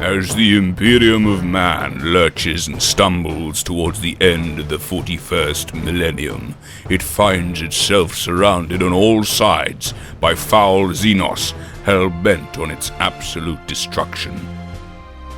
As the Imperium of Man lurches and stumbles towards the end of the 41st millennium, it finds itself surrounded on all sides by foul Xenos, hell-bent on its absolute destruction.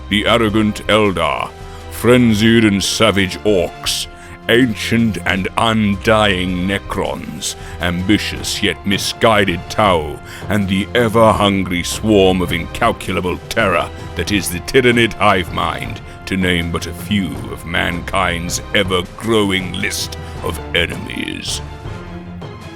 The arrogant Eldar, frenzied and savage orcs, ancient and undying Necrons, ambitious yet misguided Tau, and the ever-hungry swarm of incalculable terror that is the Tyrannid hive mind, to name but a few of mankind's ever-growing list of enemies.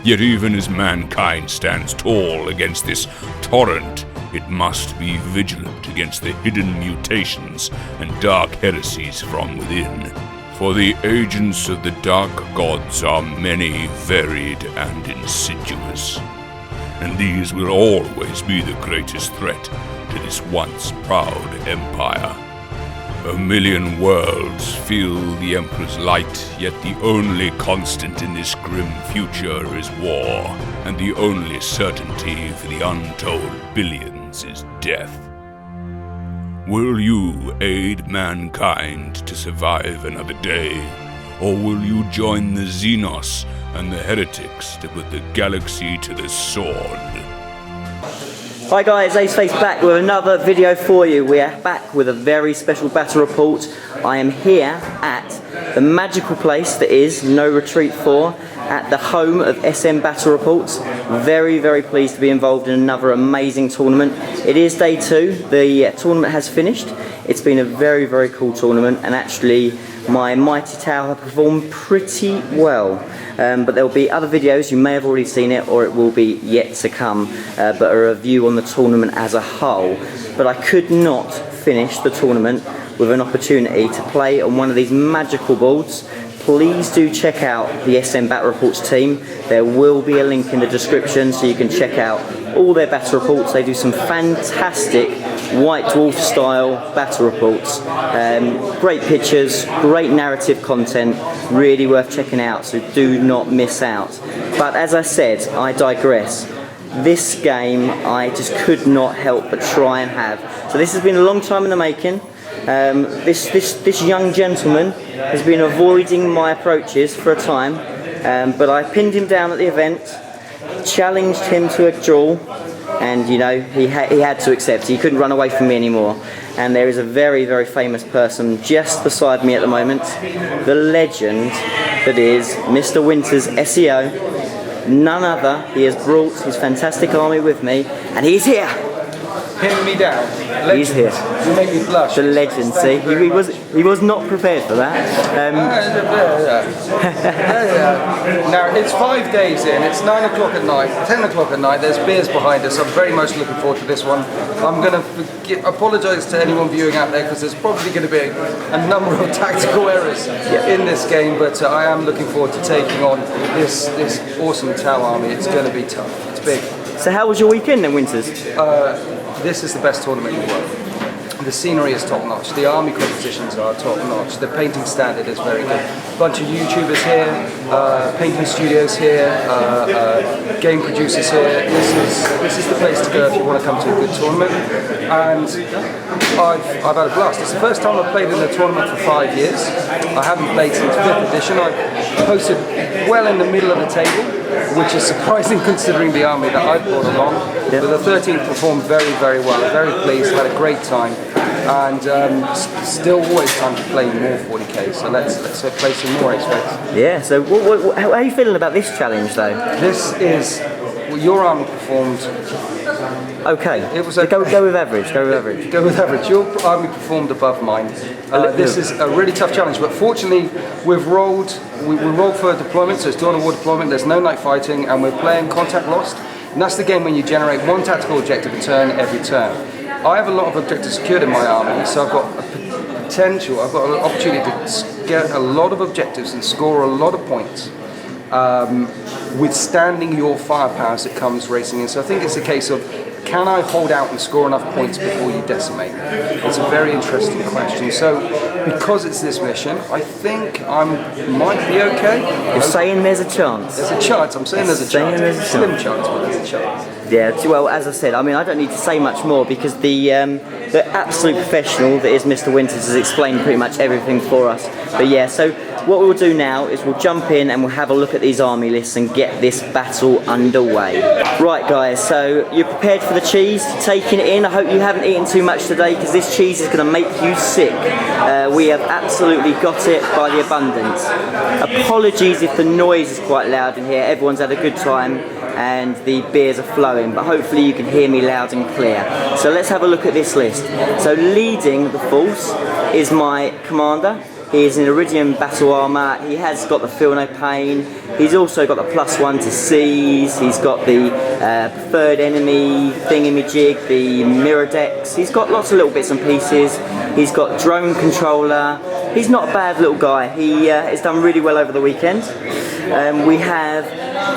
Yet even as mankind stands tall against this torrent, it must be vigilant against the hidden mutations and dark heresies from within. For the agents of the dark gods are many, varied, and insidious. And these will always be the greatest threat to this once proud empire. 1,000,000 worlds feel the Emperor's light, yet the only constant in this grim future is war, and the only certainty for the untold billions is death. Will you aid mankind to survive another day, or will you join the Xenos and the heretics to put the galaxy to the sword? Hi guys, Aceface back with another video for you. We are back with a very special battle report. I am here at the magical place that is No Retreat 4, at the home of SM Battle Reports. Very, very pleased to be involved in another amazing tournament. It is day 2, the tournament has finished. It's been a very, very cool tournament, and actually my mighty Tau have performed pretty well. But there will be other videos, you may have already seen it, or it will be yet to come, but a review on the tournament as a whole. But I could not finish the tournament with an opportunity to play on one of these magical boards. Please do check out the SM Battle Reports team. There will be a link in the description so you can check out all their battle reports. They do some fantastic White Dwarf style battle reports. Great pictures, great narrative content, really worth checking out, so do not miss out. But as I said, I digress. This game I just could not help but try and have. So this has been a long time in the making. This young gentleman has been avoiding my approaches for a time, but I pinned him down at the event, challenged him to a duel, and you know, he had to accept. He couldn't run away from me anymore. And there is a very, very famous person just beside me at the moment, the legend that is Mr. Winters SEO. None other. He has brought his fantastic army with me, and he's here. Pin me down. Legend. He's here. You make me blush. The legend, see? He was not prepared for that. Now, it's 5 days in, it's 9 o'clock at night, 10 o'clock at night, there's beers behind us. I'm very much looking forward to this one. I'm going to apologise to anyone viewing out there, because there's probably going to be a number of tactical errors in this game, but I am looking forward to taking on this awesome Tau army. It's going to be tough. It's big. So how was your weekend then, Winters? This is the best tournament in the world. The scenery is top notch, the army compositions are top notch, the painting standard is very good. A bunch of YouTubers here, painting studios here, game producers here. This is the place to go if you want to come to a good tournament. And I've had a blast. It's the first time I've played in a tournament for 5 years. I haven't played since 5th edition. I've posted well in the middle of the table, which is surprising considering the army that I've brought along. But the 13th performed very, very well. I'm very pleased, had a great time, and still always time to play more 40k, so let's play some more Aceface. Yeah, so how are you feeling about this challenge though? This is, well, your army performed okay. It was so go with average, go with average. Go with average. Your army performed above mine. This is a really tough challenge, but fortunately we rolled for deployment, so it's dawn of war deployment, there's no night fighting, and we're playing contact lost. And that's the game when you generate one tactical objective a turn every turn. I have a lot of objectives secured in my army, so I've got I've got an opportunity to get a lot of objectives and score a lot of points. withstanding your firepower as it comes racing in. So I think it's a case of, can I hold out and score enough points before you decimate? It's a very interesting question. So, because it's this mission, I think I might be okay. You're saying there's a chance? There's a chance. I'm saying there's a chance. There's a slim chance, but there's a chance. Yeah, well, as I said, I mean, I don't need to say much more because the absolute professional that is Mr. Winters has explained pretty much everything for us. But yeah, so what we'll do now is we'll jump in and we'll have a look at these army lists and get this battle underway. Right, guys, so you're prepared for the cheese, taking it in. I hope you haven't eaten too much today because this cheese is going to make you sick. We have absolutely got it by the abundance. Apologies if the noise is quite loud in here. Everyone's had a good time and the beers are flowing, but hopefully you can hear me loud and clear. So let's have a look at this list. So leading the force is my commander. He is in Iridium battle armour. He has got the Feel No Pain. He's also got the +1 to seize. He's got the preferred enemy thingamajig, the mirror decks. He's got lots of little bits and pieces. He's got drone controller. He's not a bad little guy. He has done really well over the weekend. We have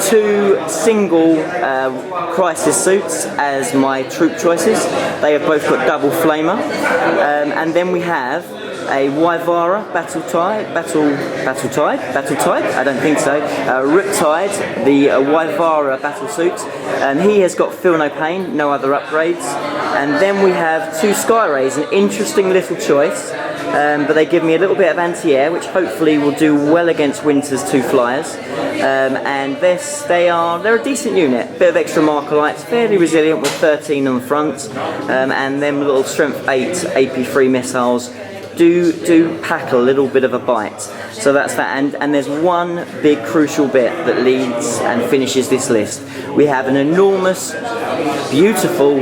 2 single crisis suits as my troop choices. They have both got double flamer. And then we have a Wyvara Battletide, I don't think so, Riptide, the Wyvara battle suit, and he has got Feel No Pain, no other upgrades. And then we have 2 Sky Rays, an interesting little choice, but they give me a little bit of anti-air, which hopefully will do well against Winters' 2 flyers. And they're a decent unit, bit of extra marker lights, fairly resilient with 13 on the front, and them little strength 8 AP3 missiles do pack a little bit of a bite. So that's that, and there's one big crucial bit that leads and finishes this list. We have an enormous, beautiful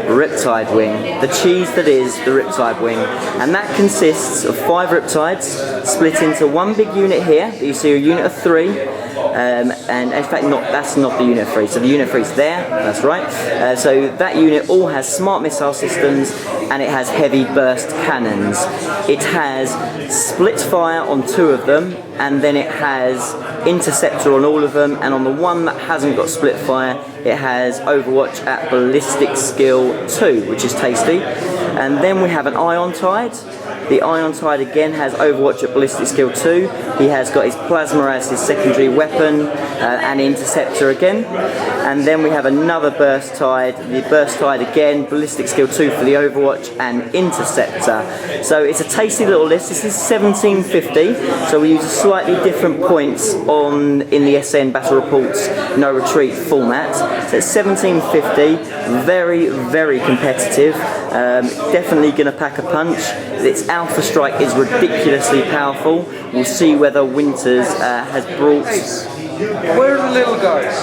Riptide wing, the cheese that is the Riptide wing, and that consists of 5 Riptides split into one big unit here that you see, a unit of 3. And in fact, that's not the unit 3, so the unit 3 is there, that's right. So that unit all has smart missile systems and it has heavy burst cannons. It has split fire on 2 of them, and then it has interceptor on all of them, and on the one that hasn't got split fire it has Overwatch at ballistic skill 2, which is tasty. And then we have an Ion Tide. The Ion Tide again has Overwatch at ballistic skill 2. He has got his plasma as his secondary weapon, and interceptor again. And then we have another Burst Tide. The Burst Tide again, ballistic skill 2 for the Overwatch and interceptor. So it's a tasty little list. This is 1750, so we use slightly different points in the SN Battle Reports No Retreat format. So it's 1750, very, very competitive. Definitely going to pack a punch. Its Alpha Strike is ridiculously powerful. We'll see whether Winters has brought... Where are the little guys?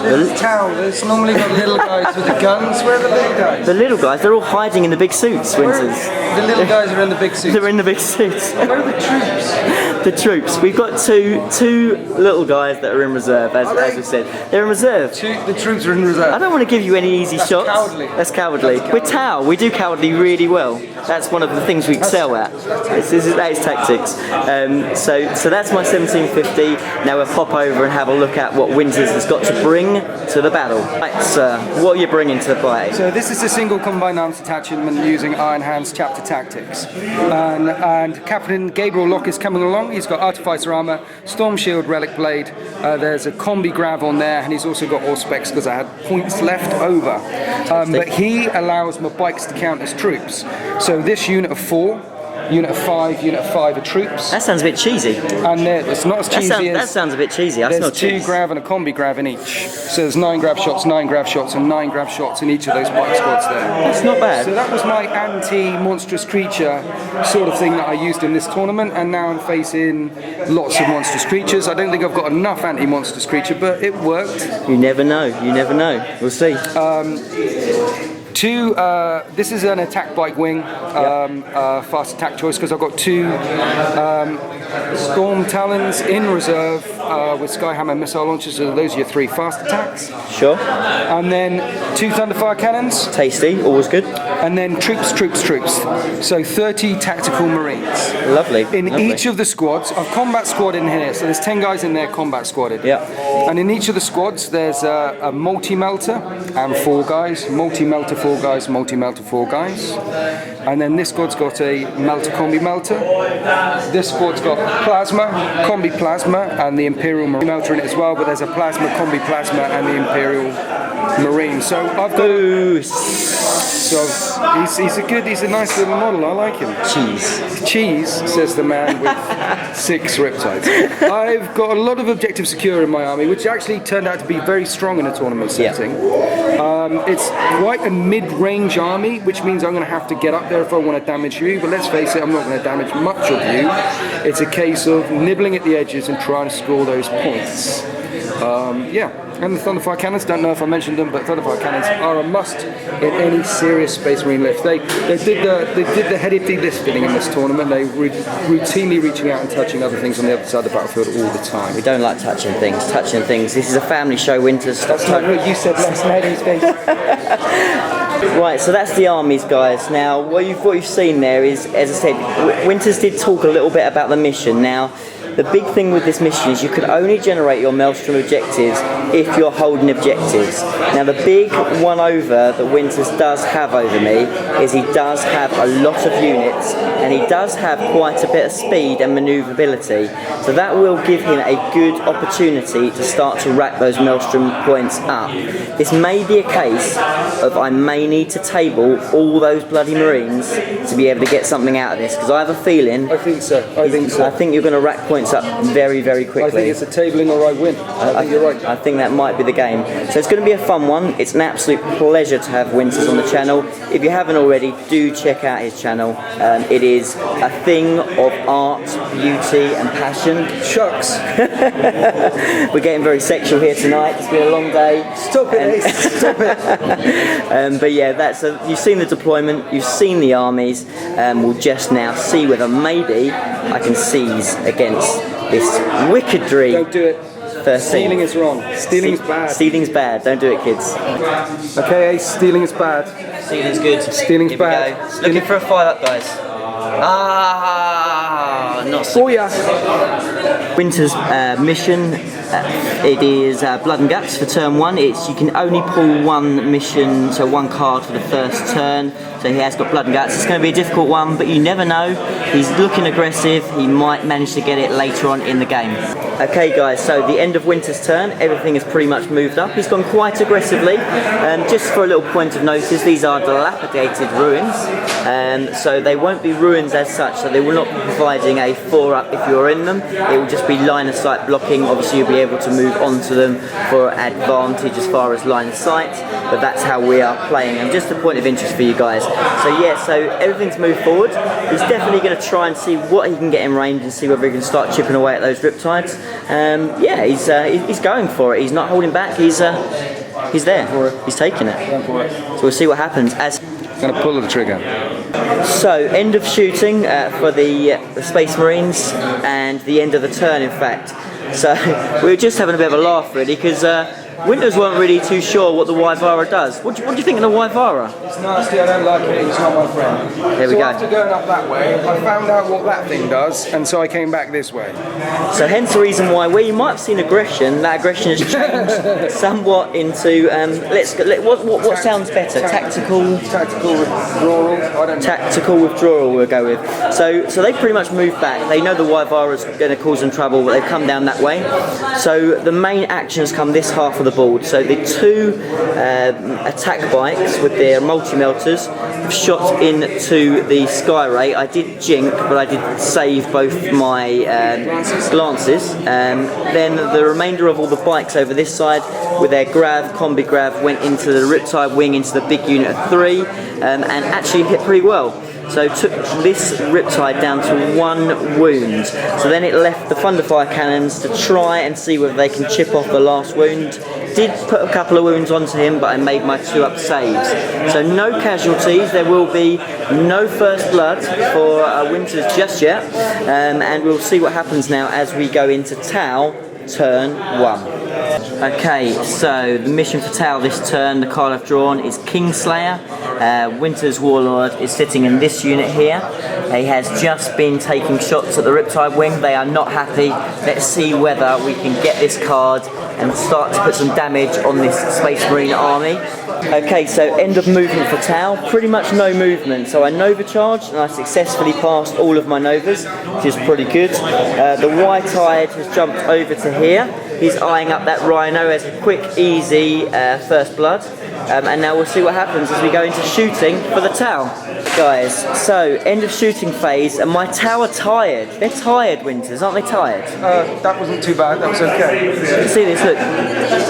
This town, there's normally got little guys with the guns. Where are the little guys? The little guys, they're all hiding in the big suits, Winters. The little guys are in the big suits. They're in the big suits. Where are the troops? The troops. We've got two little guys that are in reserve, as we said. They're in reserve. The troops are in reserve. I don't want to give you any easy shots. Cowardly. That's cowardly. We're Tau. We do cowardly really well. That's one of the things we excel at. That is tactics. So that's my 1750. Now we'll pop over and have a look at what Winters has got to bring to the battle. Right, sir, what are you bringing to the party? So this is a single combined arms detachment using Iron Hands chapter tactics. And Captain Gabriel Locke is coming along. He's got Artificer armor, Storm Shield, Relic Blade. There's a Combi Grav on there, and he's also got all specs because I had points left over. But he allows my bikes to count as troops. So this unit of 4, unit of 5 are troops. That sounds a bit cheesy. And it's not as cheesy that sounds a bit cheesy. There's 2 grav and a combi grav in each. So there's 9 grav shots, and 9 grav shots in each of those bike squads there. That's not bad. So that was my anti-monstrous creature sort of thing that I used in this tournament, and now I'm facing lots of monstrous creatures. I don't think I've got enough anti-monstrous creature, but it worked. You never know. We'll see. This is an attack bike wing, fast attack choice, because I've got 2 Storm Talons in reserve with Skyhammer missile launchers. So those are your 3 fast attacks. Sure. And then 2 Thunderfire cannons. Tasty, always good. And then troops. So 30 tactical marines. Lovely. In each of the squads, I've combat squad in here, so there's 10 guys in there combat squadded. Yeah. And in each of the squads, there's a multi-melter and 4 guys, multi-melter 4 guys, multi-melter 4 guys. And then this squad's got a melter combi melter. This squad's got plasma, combi plasma, and the Imperial Marine melter in it as well, but there's a plasma, combi plasma, and the Imperial Marine. So I've got he's a nice little model, I like him. Cheese, says the man with 6 riptides. I've got a lot of objective secure in my army, which actually turned out to be very strong in a tournament setting. It's quite a mid-range army, which means I'm going to have to get up there if I want to damage you, but let's face it, I'm not going to damage much of you. It's a case of nibbling at the edges and trying to score those points. And the Thunderfire cannons, don't know if I mentioned them, but Thunderfire cannons are a must in any serious Space Marine lift. They did the heavy lifting in this tournament. They were routinely reaching out and touching other things on the other side of the battlefield all the time. We don't like touching things. This is a family show, Winters. That's not what you said last night in space. Right, so that's the armies, guys. Now, what you've seen there is, as I said, Winters did talk a little bit about the mission. Now, the big thing with this mission is you can only generate your Maelstrom objectives if you're holding objectives. Now the big one over that Winters does have over me is he does have a lot of units and he does have quite a bit of speed and manoeuvrability. So that will give him a good opportunity to start to rack those Maelstrom points up. This may be a case of I may need to table all those bloody Marines to be able to get something out of this, because I have a feeling... I think so. I think you're going to rack points up very, very quickly. I think it's a tabling or I win. I think you're right. I think that might be the game. So it's going to be a fun one. It's an absolute pleasure to have Winters on the channel. If you haven't already, do check out his channel. It is a thing of art, beauty and passion. Shucks. We're getting very sexual here tonight. It's been a long day. Stop it, stop it. But yeah, you've seen the deployment, you've seen the armies. We'll just now see whether maybe I can seize against this wickedry. Don't do it. Stealing is wrong. Stealing is bad. Stealing's bad. Don't do it, kids. Okay, Ace, stealing is bad. Stealing's good. Stealing's bad. Looking for a 5-up, guys. Not so. Oh yeah. Winter's mission. It is Blood and Guts for turn 1. You can only pull 1 mission, so 1 card for the first turn. So he has got Blood and Guts. It's going to be a difficult one, but you never know. He's looking aggressive. He might manage to get it later on in the game. Okay, guys. So the end of Winter's turn. Everything is pretty much moved up. He's gone quite aggressively. Just for a little point of notice, these are dilapidated ruins. So they won't be ruins as such. So they will not be providing a 4-up if you're in them. It will just be line of sight blocking. Obviously, you'll be able to move onto them for advantage as far as line of sight, but that's how we are playing, and just a point of interest for you guys. So yeah, so everything's moved forward. He's definitely going to try and see what he can get in range and see whether he can start chipping away at those riptides. Yeah, he's going for it. He's not holding back. He's there. He's taking it. So we'll see what happens as. Going to pull the trigger. So, end of shooting for the Space Marines, and the end of the turn, in fact. So, we were just having a bit of a laugh, really, because Winters weren't really too sure what the Wyvara does. What do you think of the Wyvara? It's nasty, I don't like it, it's not my friend. There we go. After going up that way, I found out what that thing does, and so I came back this way. So hence the reason why, where you might have seen aggression, that aggression has changed somewhat into, what sounds better? Tactical? Tactical withdrawal, I don't know. Tactical withdrawal we'll go with. So they pretty much moved back. They know the Wyvara's going to cause them trouble, but they've come down that way. So the main actions come this half of the board. So the 2 attack bikes with their multi-melters have shot into the Sky Ray. I did jink, but I did save both my glances. Then the remainder of all the bikes over this side with their grav, combi grav, went into the Riptide wing, into the big unit of 3, and actually hit pretty well. So took this Riptide down to 1 wound. So then it left the Thunderfire cannons to try and see whether they can chip off the last wound. Did put a couple of wounds onto him, but I made my 2-up saves. So no casualties. There will be no first blood for Winters just yet. And we'll see what happens now as we go into Tau turn 1. Okay, so the mission for Tao this turn, the card I've drawn is Kingslayer. Winters Warlord is sitting in this unit here. He has just been taking shots at the Riptide Wing. They are not happy. Let's see whether we can get this card and start to put some damage on this Space Marine army. Okay, so end of movement for Tau. Pretty much no movement. So I Nova charged and I successfully passed all of my Novas, which is pretty good. The White-Eyed has jumped over to here. He's eyeing up that Rhino as a quick, easy first blood. And now we'll see what happens as we go into shooting for the Tau. Guys, so end of shooting phase, and my Tau are tired. They're tired, Winters, aren't they tired? That wasn't too bad, that was okay. See this, look.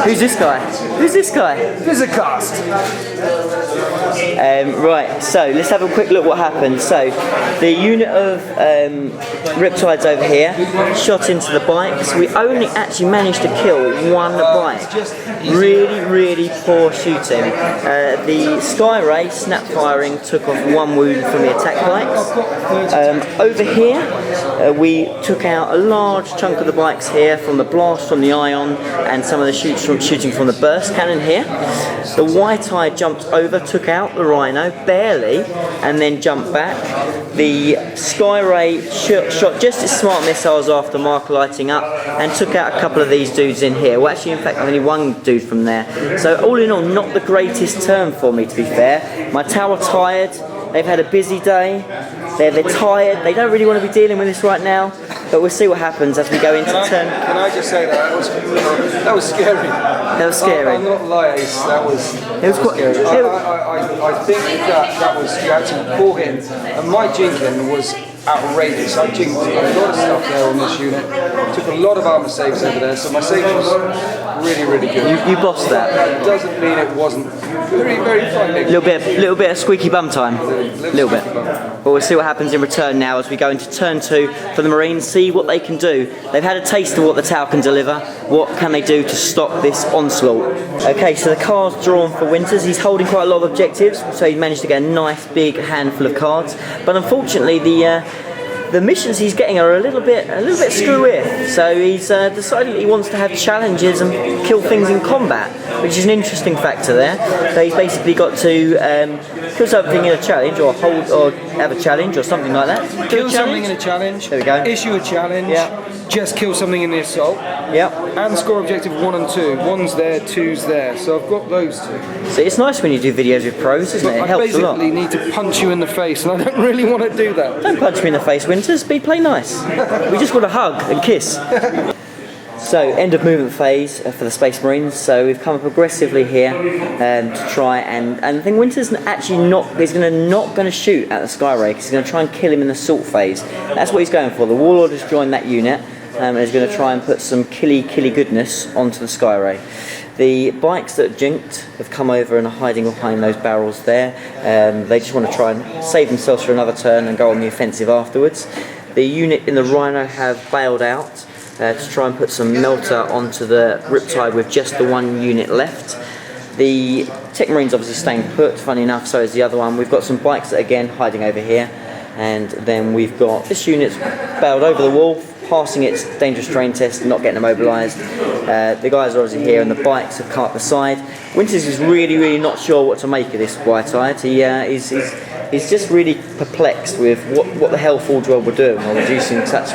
Who's this guy? Who's this guy? Visicast! Right, so let's have a quick look what happened. So, the unit of Riptides over here shot into the bikes. We only actually managed to kill one bike. Really, really poor shooting. The Sky Ray snap firing took off one wound from the attack bikes. Over here, we took out a large chunk of the bikes here from the blast from the Ion and some of the shooting from the burst cannon here. The White-Eye jumped over, took out the Rhino, barely, and then jumped back. The Sky Ray shot just its smart missiles after mark lighting up and took out a couple of these dudes in here. Well, actually, in fact, only one dude from there. So all in all, not the greatest turn for me, to be fair. My Tau are tired. They've had a busy day. They're tired. They don't really want to be dealing with this right now. But we'll see what happens as we go into turn. Can I just say that was scary. That was scary. I'm not lying. That was quite scary. I think that was, you had some poor hits, and my jinking was outrageous. I jinked a lot of stuff there on this unit. Took a lot of armor saves over there, so my save was really, really good. You bossed that. That doesn't mean it wasn't very, very fun. Little bit of squeaky bum time. Little bit. But we'll see what happens in return now as we go into turn 2 for the Marines, see what they can do. They've had a taste of what the Tau can deliver. What can they do to stop this onslaught? Okay, so the card's drawn for Winters. He's holding quite a lot of objectives, so he managed to get a nice big handful of cards. But unfortunately, the missions he's getting are a little bit screw with. So he's decided he wants to have challenges and kill things in combat, which is an interesting factor there. So he's basically got to kill something in a challenge, or have a challenge, or something like that. Kill something in a challenge. There we go. Issue a challenge. Yeah. Just kill something in the assault. Yep. And score objective 1 and 2. 1's there, 2's there. So I've got those two. So it's nice when you do videos with pros, isn't it? It helps a lot. I basically need to punch you in the face, and I don't really want to do that. Don't punch me in the face, Winters. Play nice. We just want to hug and kiss. So, end of movement phase for the Space Marines. So we've come up aggressively here to try and I think Winters actually not going to shoot at the Sky Ray because he's going to try and kill him in the assault phase. That's what he's going for. The Warlord has joined that unit and is going to try and put some killy goodness onto the Sky Ray. The bikes that are jinked have come over and are hiding behind those barrels there. They just want to try and save themselves for another turn and go on the offensive afterwards. The unit in the Rhino have bailed out to try and put some melter onto the Riptide with just the one unit left. The Tech Marine's obviously staying put, funny enough, so is the other one. We've got some bikes that are again hiding over here, and then we've got this unit's bailed over the wall, passing its dangerous terrain test, not getting immobilised. The guys are obviously here and the bikes have come up the side. Winters is really not sure what to make of this White-Eyed. He's just really perplexed with what the hell Forge World were doing while reducing such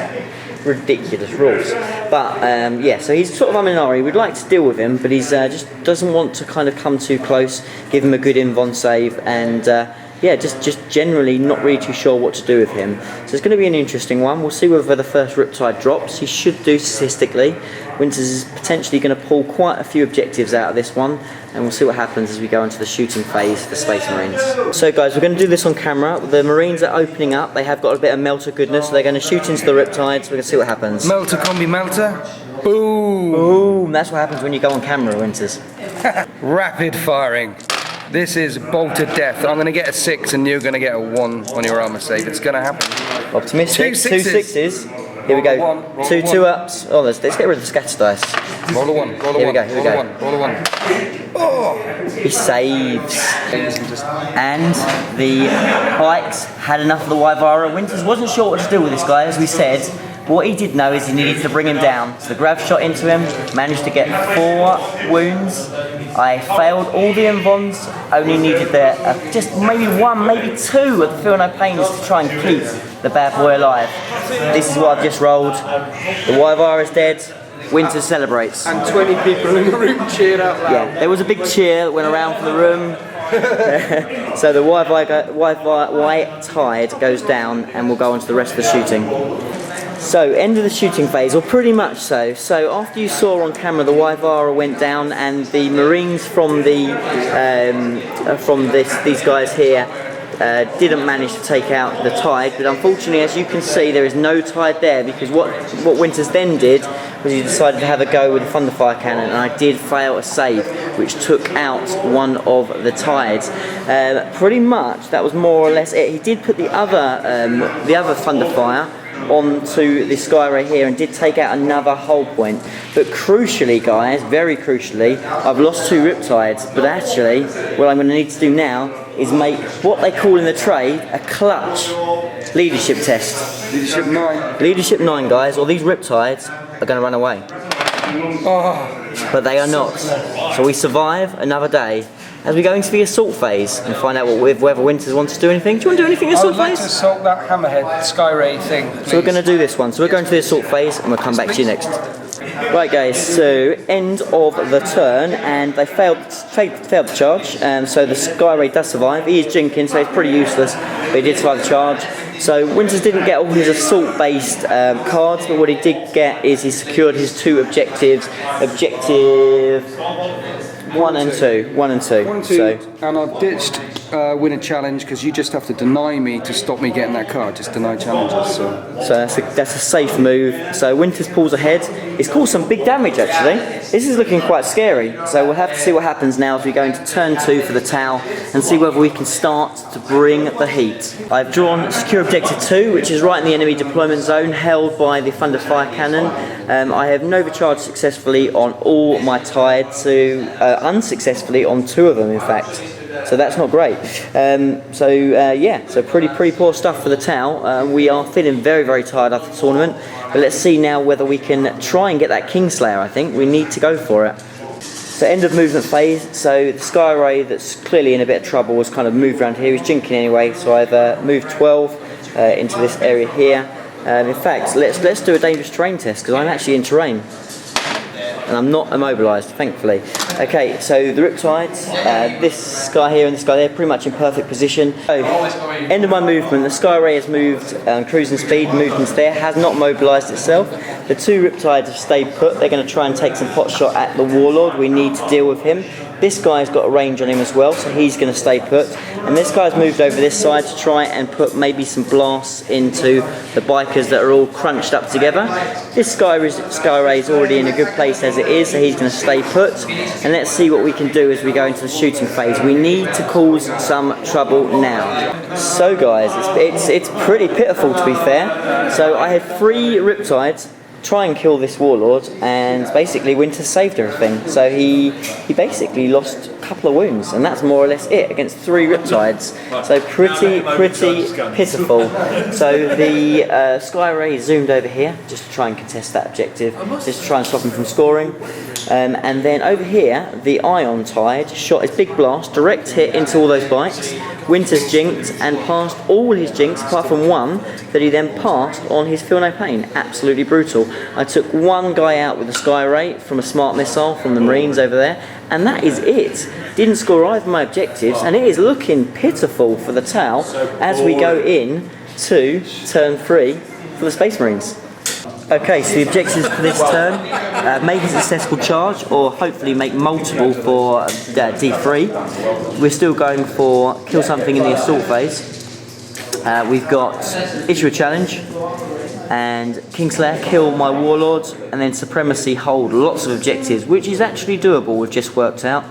ridiculous rules. But yeah, so he's sort of umming and ahhing. We'd like to deal with him, but he's just doesn't want to kind of come too close, give him a good invon save, and yeah, just generally not really too sure what to do with him. So it's going to be an interesting one. We'll see whether the first Riptide drops. He should do statistically. Winters is potentially going to pull quite a few objectives out of this one, and we'll see what happens as we go into the shooting phase for Space Marines. So guys, we're going to do this on camera. The Marines are opening up. They have got a bit of melter goodness, so they're going to shoot into the Riptides. We're going to see what happens. Melter combi melter. Boom! Boom! That's what happens when you go on camera, Winters. Rapid firing. This is bolted death. I'm going to get a 6 and you're going to get a 1 on your armor save. It's going to happen. Optimistic. 2 sixes. Here we go. Roll Two ups. Oh, let's get rid of the scatter dice. Roll a 1. Roll a 1. Here we go. Roll a 1. Oh! He saves. And the bikes had enough of the Wyvara. Winters wasn't sure what to do with this guy. As we said, But what he did know is he needed to bring him down. So the grab shot into him, managed to get 4 wounds. I failed all the invons, only needed just maybe 1, maybe 2 of the Feel No Pains to try and keep the bad boy alive. This is what I've just rolled. The Wyvara is dead. Winters celebrates. And 20 people in the room cheered out loud. Yeah, there was a big cheer that went around for the room. So the white tide goes down and we'll go on to the rest of the shooting. So, end of the shooting phase, or pretty much so. So after you saw on camera the Wyvara went down and the Marines from these guys here didn't manage to take out the tide, but unfortunately, as you can see, there is no tide there, because what Winters then did was he decided to have a go with the Thunderfire cannon, and I did fail a save, which took out one of the tides. Pretty much, that was more or less it. He did put the other Thunderfire onto the Sky Ray here and did take out another hull point. But crucially, guys, very crucially, I've lost 2 Riptides, but actually what I'm going to need to do now is make what they call in the trade a clutch leadership test. Leadership 9. Leadership 9, guys, or these Riptides are going to run away. Oh. But they are not. So we survive another day as we go into the assault phase and find out whether Winters wants to do anything. Do you want to do anything in the assault phase? I would like to assault that hammerhead Sky Ray thing, please. So we're going to do this one. So we're going to the assault phase and we'll come back to you next. Right guys, so end of the turn and they failed the charge, so the Sky Ray does survive. He is jinking, so it's pretty useless, but he did survive the charge. So Winters didn't get all his assault based cards, but what he did get is he secured his 2 objectives. Objective 1 and 2. 1 and 2. 1 and 2, so. And I've ditched win a challenge because you just have to deny me to stop me getting that card. Just deny challenges. So that's a safe move. So Winters pulls ahead. It's caused some big damage actually. This is looking quite scary. So we'll have to see what happens now as we go into turn 2 for the Tau and see whether we can start to bring the heat. I've drawn secure objective 2, which is right in the enemy deployment zone, held by the Thunderfire cannon. I have Nova charged successfully on all my tides, unsuccessfully on 2 of them in fact. So that's not great. So pretty poor stuff for the Tau. We are feeling very, very tired after the tournament. But let's see now whether we can try and get that Kingslayer, I think. We need to go for it. So end of movement phase. So the Sky Ray that's clearly in a bit of trouble has kind of moved around here. He's jinking anyway, so I've moved 12 into this area here. In fact, let's do a dangerous terrain test because I'm actually in terrain. And I'm not immobilised, thankfully. Okay, so the Riptides, this guy here and this guy there, pretty much in perfect position. So, end of my movement, the Sky Ray has moved, cruising speed, movement's there, has not mobilised itself. The 2 Riptides have stayed put. They're going to try and take some pot shot at the Warlord. We need to deal with him. This guy's got a range on him as well, so he's going to stay put. And this guy's moved over this side to try and put maybe some blasts into the bikers that are all crunched up together. This Sky Ray is already in a good place as it is, so he's going to stay put. And let's see what we can do as we go into the shooting phase. We need to cause some trouble now. So guys, it's pretty pitiful to be fair. So I had 3 Riptides try and kill this Warlord, and basically Winters saved everything. So he basically lost a couple of wounds, and that's more or less it against 3 Riptides. So pretty pitiful. So the Sky Ray zoomed over here just to try and contest that objective, just to try and stop him from scoring. And then over here, the Ion Tide shot his big blast, direct hit into all those bikes. Winters jinked and passed all his jinks apart from 1 that he then passed on his Feel No Pain. Absolutely brutal. I took 1 guy out with a Sky Ray from a smart missile from the Marines over there, and that is it. Didn't score either of my objectives, and it is looking pitiful for the Tau as we go in to turn 3 for the Space Marines. Okay, so the objectives for this turn, make a successful charge or hopefully make multiple for D3. We're still going for kill something in the assault phase. We've got issue a challenge and Kingslayer, kill my Warlords, and then Supremacy, hold lots of objectives, which is actually doable. We've just worked out.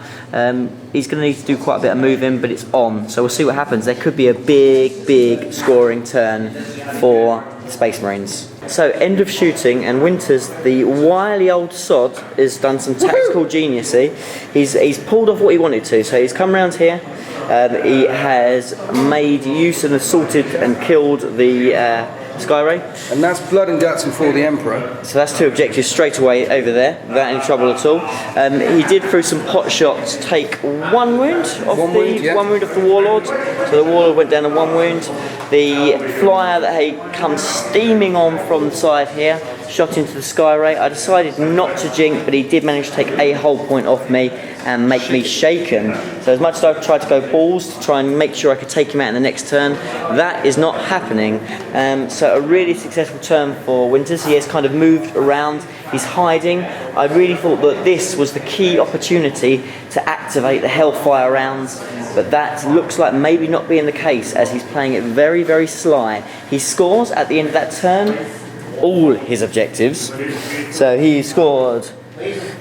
He's going to need to do quite a bit of moving, but it's on, so we'll see what happens. There could be a big scoring turn for Space Marines. So end of shooting, and Winters, the wily old sod, has done some tactical geniusy. He's pulled off what he wanted to. So he's come around here. He has made use and assaulted and killed the Sky Ray. And that's blood and guts and for the Emperor. So that's 2 objectives straight away over there, without any trouble at all. He did, through some pot shots, take 1 wound off one wound of the Warlord. So the Warlord went down to 1 wound. The flyer that he comes steaming on from the side here, shot into the Sky Ray. I decided not to jink, but he did manage to take a whole point off me and make me shaken. So as much as I've tried to go balls to try and make sure I could take him out in the next turn, that is not happening. So a really successful turn for Winters. He has kind of moved around, he's hiding. I really thought that this was the key opportunity to activate the Hellfire rounds, but that looks like maybe not being the case, as he's playing it very, very sly. He scores at the end of that turn all his objectives. So he scored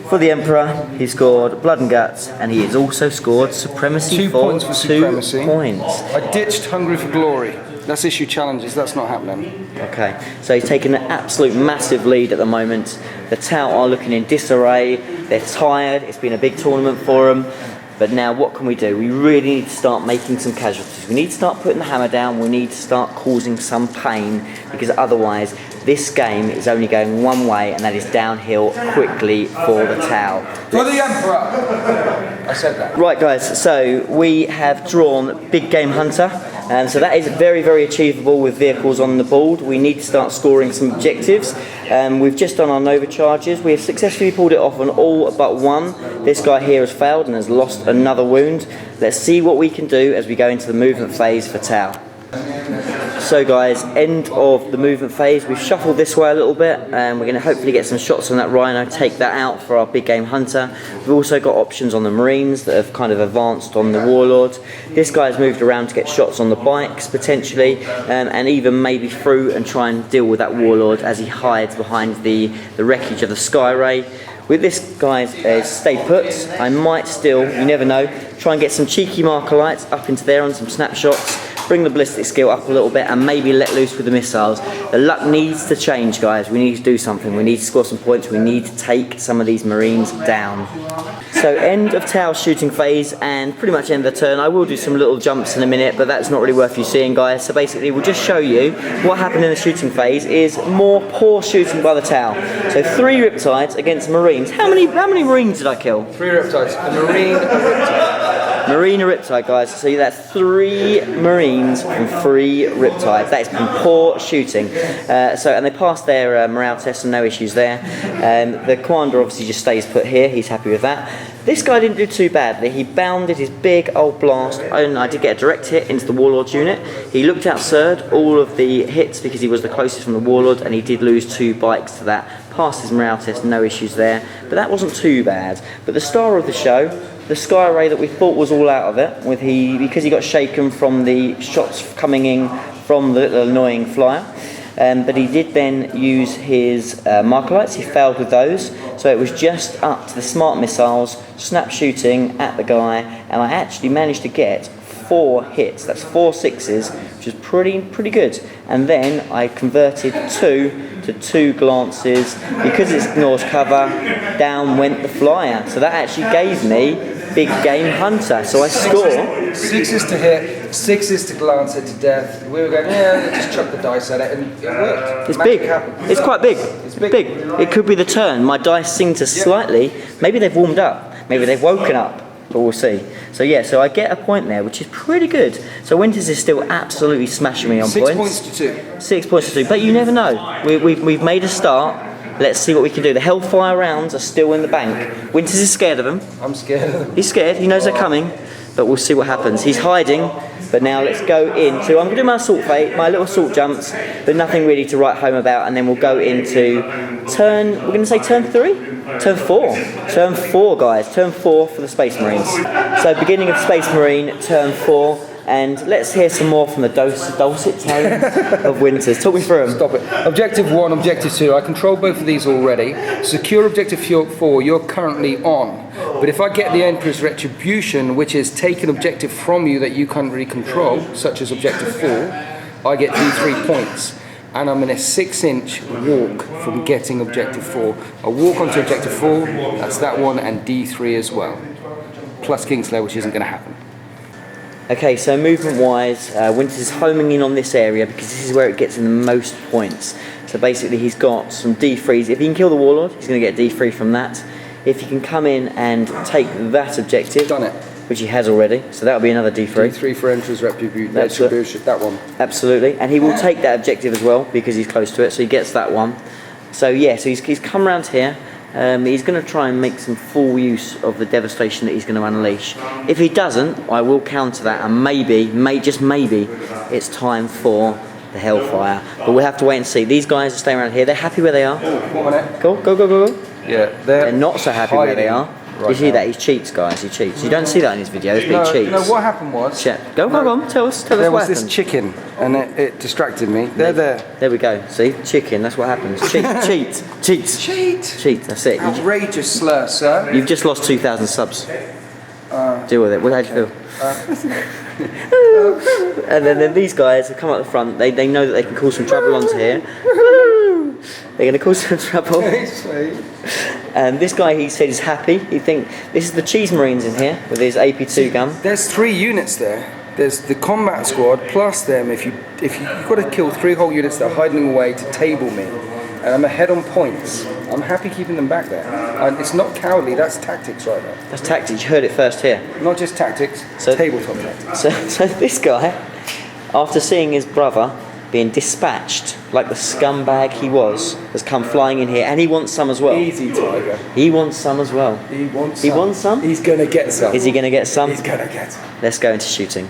for the Emperor, he scored Blood and Guts, and he has also scored Supremacy 2 points for Supremacy. 2 points. I ditched Hungry for Glory. That's issue challenges, that's not happening. Okay, so he's taken an absolute massive lead at the moment. The Tau are looking in disarray, they're tired, it's been a big tournament for them. But now what can we do? We really need to start making some casualties. We need to start putting the hammer down, we need to start causing some pain, because otherwise this game is only going one way, and that is downhill quickly for the Tau. For the Emperor! I said that. Right guys, so we have drawn Big Game Hunter. So that is very, very achievable with vehicles on the board. We need to start scoring some objectives. We've just done our Nova charges. We have successfully pulled it off on all but 1. This guy here has failed and has lost another wound. Let's see what we can do as we go into the movement phase for Tau. So guys, end of the movement phase. We've shuffled this way a little bit, and we're going to hopefully get some shots on that Rhino, take that out for our Big Game Hunter. We've also got options on the Marines that have kind of advanced on the Warlord. This guy's moved around to get shots on the bikes potentially, and even maybe through and try and deal with that Warlord as he hides behind the wreckage of the Sky Ray. With this guy's stay put, I might still, you never know, try and get some cheeky marker lights up into there on some snapshots, bring the ballistic skill up a little bit, and maybe let loose with the missiles. The luck needs to change, guys. We need to do something. We need to score some points. We need to take some of these Marines down. So end of Tau shooting phase, and pretty much end of the turn. I will do some little jumps in a minute, but that's not really worth you seeing, guys. So basically we'll just show you what happened in the shooting phase is more poor shooting by the Tau. So 3 Riptides against Marines. How many Marines did I kill? 3 Riptides. A Marine, a Riptide. Marine, a Riptide, guys. So that's 3 Marines from 3 Riptides. That is from poor shooting. And they passed their morale test and no issues there. The Commander obviously just stays put here. He's happy with that. This guy didn't do too badly. He bounded his big old blast, and I did get a direct hit into the Warlord's unit. He looked outside all of the hits because he was the closest from the Warlord, and he did lose 2 bikes to that. Passed his morale test, no issues there. But that wasn't too bad. But the star of the show, the Sky Ray that we thought was all out of it, because he got shaken from the shots coming in from the little annoying flyer. But he did then use his marker lights. He failed with those, so it was just up to the smart missiles, snap shooting at the guy, and I actually managed to get 4 hits. That's 4 sixes, which is pretty good. And then I converted 2 to 2 glances. Because it ignores cover, down went the flyer. So that actually gave me Big Game Hunter. So I score 6s to hit, 6s to glance it to death. We were going, yeah, just chuck the dice at it, and it worked. It's big. It's quite big. It's big. It could be the turn. My dice seem to slightly. Maybe they've warmed up. Maybe they've woken up. But we'll see. So yeah, so I get a point there, which is pretty good. So Winters is still absolutely smashing me on 6 points. 6 points to 2. 6 points to 2. But you never know. We've made a start. Let's see what we can do. The Hellfire rounds are still in the bank. Winters is scared of them. I'm scared of them. He's scared. He knows they're coming. But we'll see what happens. He's hiding. But now let's go into, I'm going to do my assault fate, my little assault jumps, but nothing really to write home about, and then we'll go into turn, we're going to say turn 3? Turn 4. Turn 4, guys. Turn 4 for the Space Marines. So beginning of Space Marine, turn 4, and let's hear some more from the dulcet tones of Winters. Talk me through them. Stop it. Objective 1, Objective 2. I control both of these already. Secure Objective 4, you're currently on. But if I get the Emperor's Retribution, which is take an objective from you that you can't really control, such as Objective 4, I get D3 points. And I'm in a 6-inch walk from getting Objective 4. I walk onto Objective 4, that's that one, and D3 as well. Plus Kingslayer, which isn't going to happen. Okay, so movement-wise, Winters is homing in on this area because this is where it gets in the most points. So basically he's got some D3s. If he can kill the Warlord, he's going to get D3 from that. If he can come in and take that objective, Done it. which he has already, so that'll be another D3. D3 for Emperor's Retribution. That's that one. Absolutely, and he will take that objective as well because he's close to it, so he gets that one. So yeah, so he's come around here. He's going to try and make some full use of the devastation that he's going to unleash. If he doesn't, I will counter that, and maybe, just maybe, it's time for the Hellfire. But we'll have to wait and see. These guys are staying around here. They're happy where they are. One minute. Go, go, go, go. Yeah, they're not so happy where they are. Right you see that? He cheats, guys. He cheats. You don't see that in his videos, but he cheats. No, what happened was... Go on. Tell us what happened. There was this chicken, and it distracted me. They're there. There we go. See? Chicken, that's what happens. Cheats. Cheat, that's it. Outrageous slur, sir. You've just lost 2,000 subs. Deal with it. How do you feel? And then these guys have come up the front. They know that they can cause some trouble onto here. They're going to cause some trouble. And this guy, he said, he's happy. He think this is the Cheese Marines in here with his AP2 gun. There's 3 units there. There's the combat squad plus them. If you've got to kill 3 whole units that are hiding away to table me, and I'm ahead on points. I'm happy keeping them back there. And it's not cowardly. That's tactics right there. That's tactics. You heard it first here. Not just tactics. Tabletop tactics. So this guy, after seeing his brother being dispatched like the scumbag he was, has come flying in here, and he wants some as well. Easy, Tiger. He wants some as well. He wants some? He's going to get some. Is he going to get some? He's going to get some. Let's go into shooting.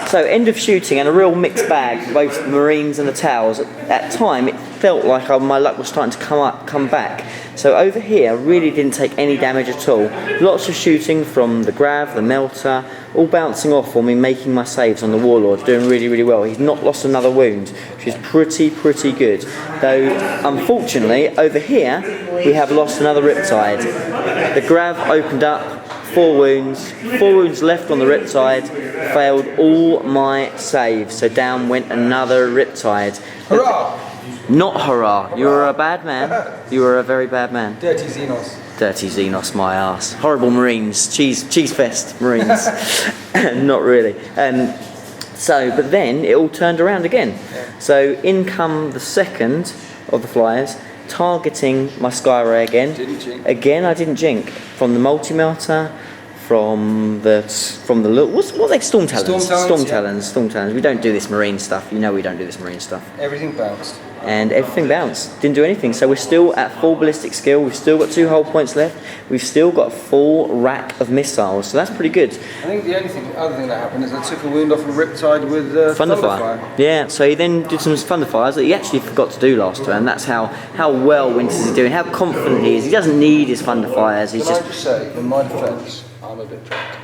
So end of shooting, and a real mixed bag for both the Marines and the Towers. At time, it felt like my luck was starting to come back. So over here, I really didn't take any damage at all. Lots of shooting from the Grav, the Melter, all bouncing off for me, making my saves on the Warlord, doing really, really well. He's not lost another wound, which is pretty good. Though, unfortunately, over here, we have lost another Riptide. The Grav opened up, 4 wounds left on the Riptide, failed all my saves, so down went another Riptide. Hurrah! Not hurrah, you were a bad man. You were a very bad man. Dirty Xenos. Dirty Xenos, my ass. Horrible Marines, cheese fest Marines. Not really. But then it all turned around again. So in come the second of the flyers, targeting my Skyray again. Didn't jink. Again, I didn't jink. From the multi-melter, from the what are they? Storm Talons. Storm Talons. We don't do this Marine stuff. You know we don't do this Marine stuff. Everything bounced. And everything bounced. Didn't do anything. So we're still at full ballistic skill. We've still got 2 hull points left. We've still got a full rack of missiles. So that's pretty good. I think the other thing that happened is I took a wound off a Riptide with Thunderfire. Yeah, so he then did some Thunderfires that he actually forgot to do last turn. That's how well Winters is doing, how confident he is. He doesn't need his Thunderfires. Can I just say, in my defence, I'm a bit drunk.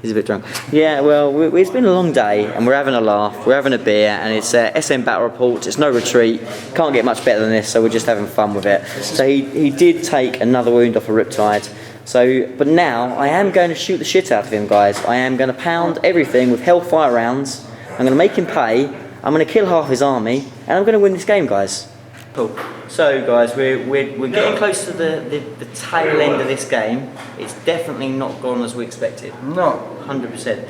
He's a bit drunk. Yeah, well, it's been a long day, and we're having a laugh, we're having a beer, and it's SM Battle Report, it's no retreat, can't get much better than this, so we're just having fun with it. So he did take another wound off a Riptide. So, but now, I am going to shoot the shit out of him, guys. I am going to pound everything with Hellfire rounds, I'm going to make him pay, I'm going to kill half his army, and I'm going to win this game, guys. Cool. So guys, we're getting close to the tail end of this game. It's definitely not gone as we expected. No. 100%.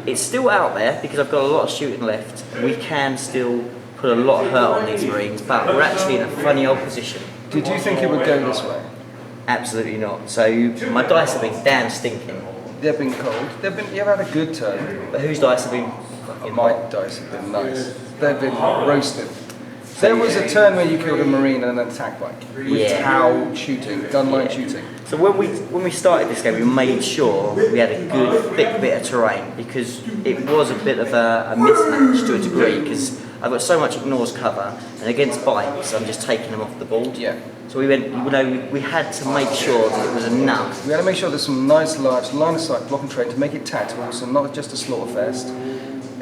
It's still out there because I've got a lot of shooting left. We can still put a lot of hurt on these Marines, but we're actually in a funny old position. Did you think it would go this way? Absolutely not. So my dice have been damn stinking. They've been cold. You've had a good turn. But whose dice have been fucking My hot? dice have been nice. They've been roasted. There was a turn where you killed a Marine and an attack bike with TOW shooting, gunline shooting. So when we started this game, we made sure we had a good thick bit of terrain because it was a bit of a mismatch to a degree because I've got so much ignores cover and against bikes I'm just taking them off the board. Yeah. So we had to make sure that it was enough. We had to make sure there's some nice large line of sight block and train to make it tactical, so not just a slaughter fest.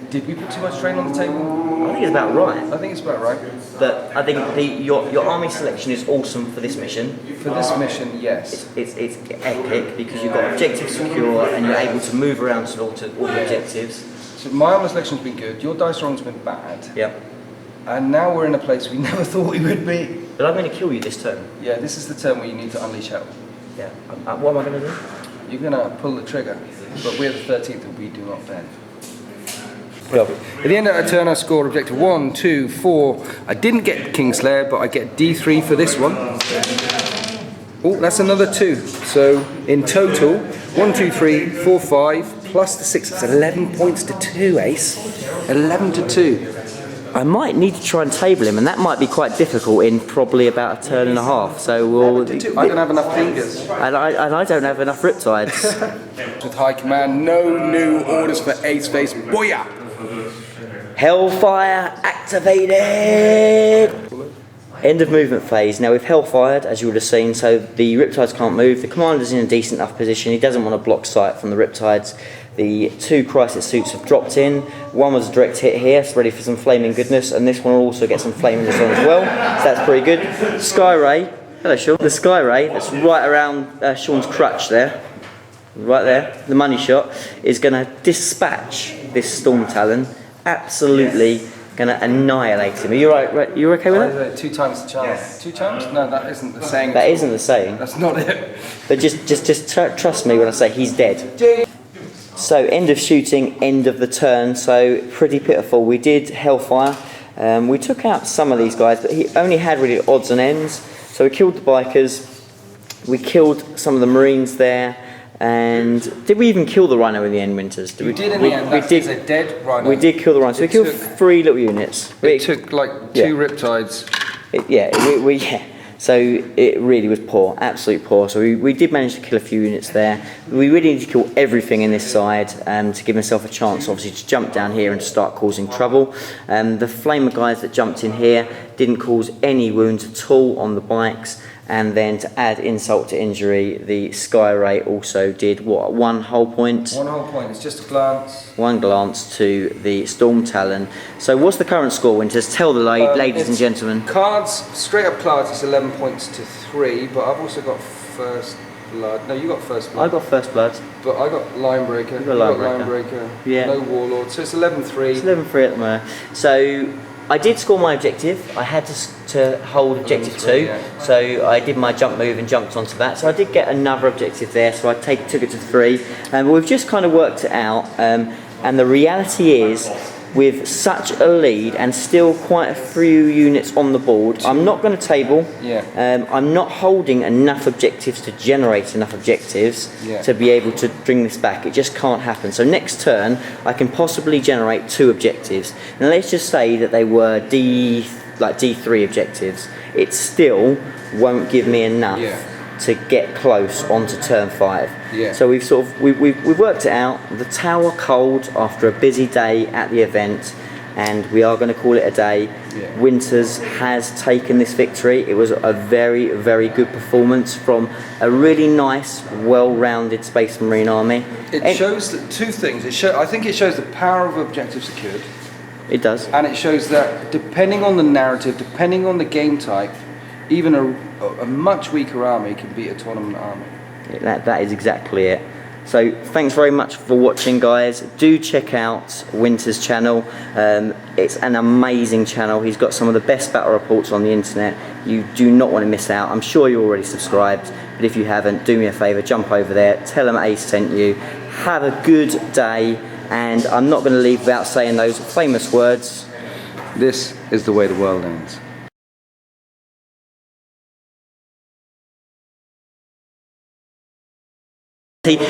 Did we put too much train on the table? I think it's about right. I think it's about right. But I think your army selection is awesome for this mission. For this mission, yes. It's epic because you've got objective secure and you're able to move around to all the objectives. So my army selection's been good. Your dice rolling's been bad. Yep. And now we're in a place we never thought we would be. But I'm going to kill you this turn. Yeah, this is the turn where you need to unleash hell. Yeah. What am I going to do? you're going to pull the trigger. But we're the 13th and we do not bend. At the end of a turn I scored objective 1, 2, 4. I didn't get Kingslayer, but I get D3 for this one. Oh, that's another 2. So in total, 1, 2, 3, 4, 5, plus the 6. It's 11 points to 2, Ace. 11 to 2. I might need to try and table him, and that might be quite difficult in probably about a turn and a half. So we'll. I don't have enough fingers. And I don't have enough riptides. With high command, no new orders for Aceface. Booyah! Hellfire activated! End of movement phase. Now we've Hellfired, as you would have seen, so the Riptides can't move. The commander's in a decent enough position. He doesn't want to block sight from the Riptides. The 2 Crisis suits have dropped in. One was a direct hit here, so ready for some flaming goodness, and this one will also get some flaminess on as well, so that's pretty good. Sky Ray, hello Sean. The Sky Ray, that's right around Sean's crutch there, right there, the money shot, is going to dispatch this Storm Talon, absolutely going to annihilate him. Are you right? You okay with that? 2 times the chance. 2 times? No, that isn't the saying. That isn't the saying. That's not it. But just trust me when I say he's dead. So end of shooting, end of the turn, so pretty pitiful. We did Hellfire. We took out some of these guys, but he only had really odds and ends. So we killed the bikers, we killed some of the Marines there, and did we even kill the Rhino in the end, Winters? We did in the end. That is a dead Rhino. We did kill the Rhino, so we killed 3 little units. It took like 2 Riptides. Yeah. So it really was poor, absolutely poor. So we did manage to kill a few units there. We really need to kill everything in this side to give myself a chance, obviously, to jump down here and start causing trouble. The Flamer guys that jumped in here didn't cause any wounds at all on the bikes. And then to add insult to injury, the Sky Ray also did what? 1 whole point? 1 whole point, it's just a glance. 1 glance to the Storm Talon. So what's the current score, Winters? Tell the ladies and gentlemen. Cards, straight up cards, it's 11 points to 3, but I've also got First Blood. No, you got First Blood. I got First Blood. But I got Linebreaker. You got Linebreaker. Yeah. No Warlord, so it's 11-3. It's 11-3 at the moment. So I did score my objective. I had to hold objective 2, yeah. So I did my jump move and jumped onto that. So I did get another objective there, so I took it to 3. And we've just kind of worked it out. And the reality is, with such a lead and still quite a few units on the board, I'm not going to table. Yeah. I'm not holding enough objectives to generate enough objectives to be able to bring this back. It just can't happen. So next turn, I can possibly generate 2 objectives. Now let's just say that they were D3 objectives. It still won't give me enough to get close onto turn 5. Yeah. So we've we've worked it out. The tower cold after a busy day at the event, and we are going to call it a day. Yeah. Winters has taken this victory. It was a very, very good performance from a really nice, well-rounded Space Marine army. It shows 2 things. I think it shows the power of objectives secured. It does. And it shows that depending on the narrative, depending on the game type, even a much weaker army can beat a tournament army. That is exactly it. So thanks very much for watching, guys. Do check out Winters' channel. It's an amazing channel. He's got some of the best battle reports on the internet. You do not want to miss out. I'm sure you're already subscribed, but if you haven't, do me a favour, jump over there, tell them Ace sent you. Have a good day, and I'm not going to leave without saying those famous words. This is the way the world ends.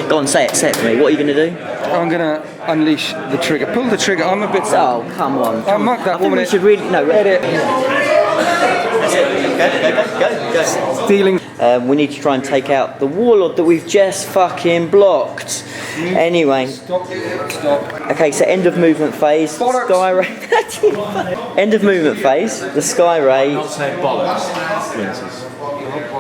Go on, say it for me. What are you going to do? I'm going to unleash the trigger. Pull the trigger. I'm a bit... Oh, come on. I'll mark that woman. We should really... No, edit. Go. Stealing. We need to try and take out the Warlord that we've just fucking blocked. Anyway. Stop. Okay, so end of movement phase. Bollocks. Sky Ray. End of movement phase. The Sky Ray. Not say bollocks.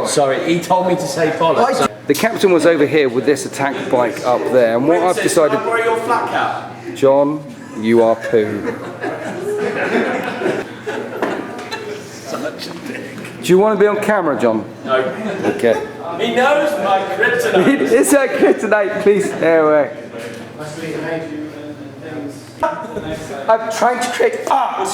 Sorry, he told me to say bollocks. The captain was over here with this attack bike up there, and what I've decided... Where are your flat cap? John, you are poo. Such a dick. Do you want to be on camera, John? No. Okay. He knows my kryptonite. It's a kryptonite, please stay away. I'm trying to create art.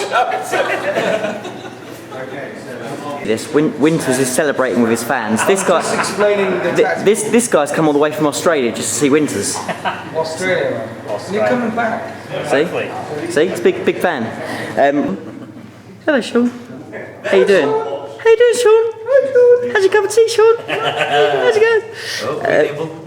This Winters is celebrating with his fans. This guy, Just explaining the tactics. this guy's come all the way from Australia just to see Winters. Australia, man. And you're coming back. See, he's a big fan. Hello, Sean. How you doing? How you doing, Sean? How's your cup of tea, Sean? How's it going?